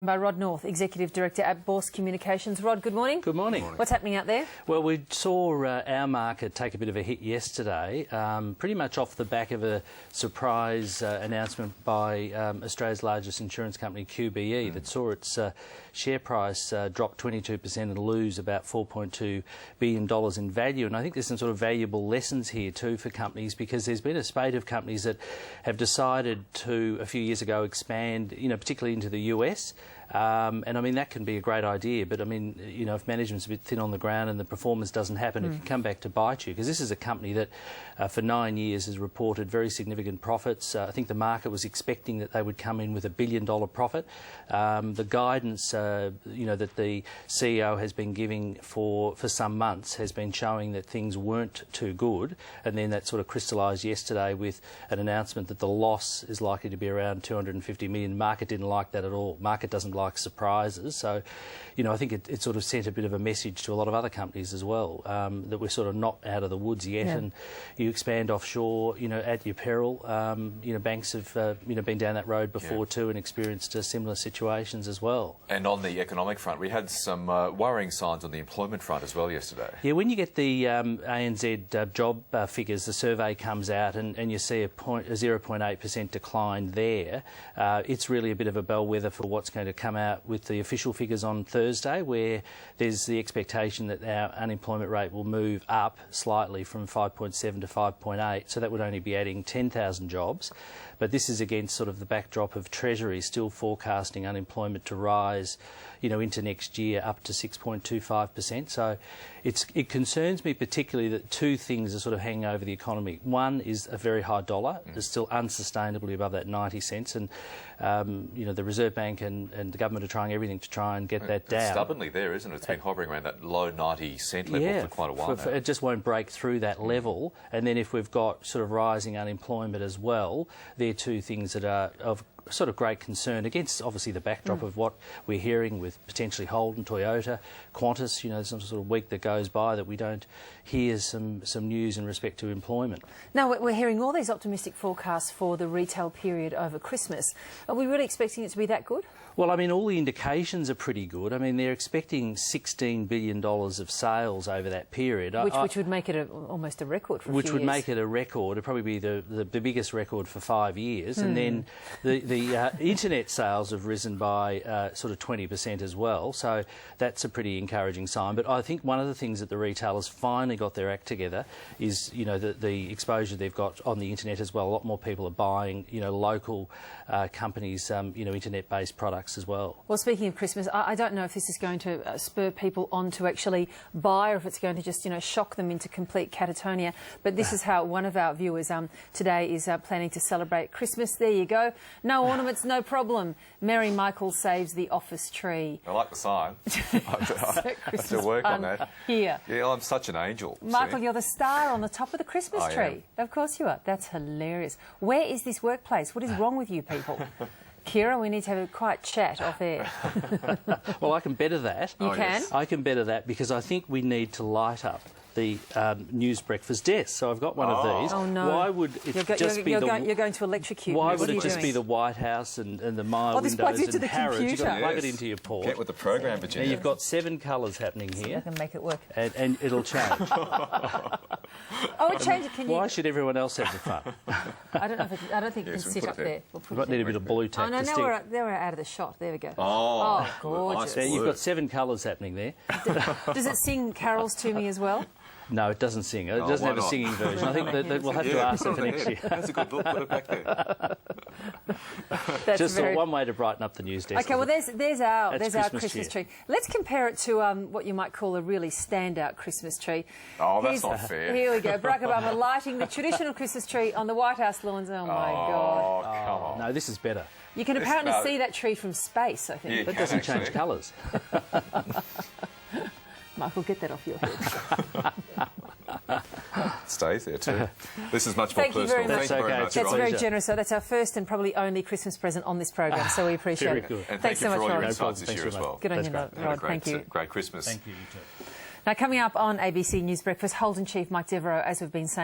By Rod North, Executive Director at Bourse Communications. Rod, good morning. Good morning. What's happening out there? Well, we saw our market take a bit of a hit yesterday, pretty much off the back of a surprise announcement by Australia's largest insurance company, QBE, that saw its share price drop 22% and lose about $4.2 billion in value. And I think there's some sort of valuable lessons here too for companies, because there's been a spate of companies that have decided to, a few years ago, expand, particularly into the US. And I mean, that can be a great idea, but I mean, if management's a bit thin on the ground and the performance doesn't happen, it can come back to bite you, because this is a company that for 9 years has reported very significant profits. I think the market was expecting that they would come in with $1 billion profit. The guidance, that the CEO has been giving for some months has been showing that things weren't too good, and then that sort of crystallised yesterday with an announcement that the loss is likely to be around $250 million. Market didn't like that at all. Market doesn't like surprises, so I think it sort of sent a bit of a message to a lot of other companies as well, that we're sort of not out of the woods yet, and you expand offshore, at your peril. Banks have been down that road before too and experienced similar situations as well. And on the economic front, we had some worrying signs on the employment front as well yesterday. Yeah, when you get the ANZ job figures, the survey comes out and you see a 0.8% decline there. It's really a bit of a bellwether for what's going to come out with the official figures on Thursday, where there's the expectation that our unemployment rate will move up slightly from 5.7 to 5.8, so that would only be adding 10,000 jobs. But this is against sort of the backdrop of Treasury still forecasting unemployment to rise, into next year up to 6.25%. So it concerns me particularly that two things are sort of hanging over the economy. One is a very high dollar. It's still unsustainably above that 90 cents, and the Reserve Bank and the government are trying everything to try and get that down. It's stubbornly there, isn't it? It's been hovering around that low 90 cent level for quite a while now. It just won't break through that level. And then if we've got sort of rising unemployment as well, they're two things that are of sort of great concern against obviously the backdrop of what we're hearing with potentially Holden, Toyota, Qantas. Some sort of week that goes by that we don't hear some news in respect to employment. Now, we're hearing all these optimistic forecasts for the retail period over Christmas. Are we really expecting it to be that good? Well, I mean, all the indications are pretty good. I mean, they're expecting $16 billion of sales over that period. Which would make it almost a record for a few years. Which would make it a record. It'd probably be the biggest record for 5 years. And then the internet sales have risen by sort of 20% as well. So that's a pretty encouraging sign. But I think one of the things that the retailers finally got their act together is, the exposure they've got on the internet as well. A lot more people are buying, local companies, internet-based products as well. Well, speaking of Christmas, I don't know if this is going to spur people on to actually buy, or if it's going to just, shock them into complete catatonia. But this is how one of our viewers today is planning to celebrate Christmas. There you go. No ornaments, no problem. Merry Michael saves the office tree. I like the sign. I have to work on that. Here. Yeah, I'm such an angel. Michael, you're the star on the top of the Christmas tree. Of course you are. That's hilarious. Where is this workplace? What is wrong with you people? Kira, we need to have a quiet chat off air. Well, I can better that. You can? I can better that, because I think we need to light up the news breakfast desk. So I've got one of these. Oh, no. Why would it just be you're going to electrocute me. Why would it just be the White House and the Myer windows and Harrods? You've got to plug it into your port. Get with the program, Virginia. Now, you've got 7 colours happening here. I can make it work. And it'll change. Oh, it changes. Why should everyone else have the fun? I don't think you can sit up there. We might need a bit of blue tape to stick. Now we're out of the shot. There we go. Oh, gorgeous. Now, you've got 7 colours happening there. Does it sing carols to me as well? No, it doesn't sing. It doesn't have a singing version. I think that we'll have to ask them for next year. That's a good look. Put it back there. Just one way to brighten up the news desk. Okay, well, there's our Christmas tree. Let's compare it to what you might call a really standout Christmas tree. Oh, that's not fair. Here we go. Barack Obama lighting the traditional Christmas tree on the White House lawns. Oh, my God. Oh, come on. No, this is better. You can apparently see that tree from space, I think. Yeah, that doesn't change colours. Michael, get that off your head. It stays there too. This is much more personal. Thank you very much. That's very generous. So that's our first and probably only Christmas present on this program, so we appreciate it. Good. And thanks thank you so for much, all your insights this year as well. Good on you, Rod. Thank you. Great Christmas. Thank you, you too. Now, coming up on ABC News Breakfast, Holden Chief Mike Devereaux, as we've been saying,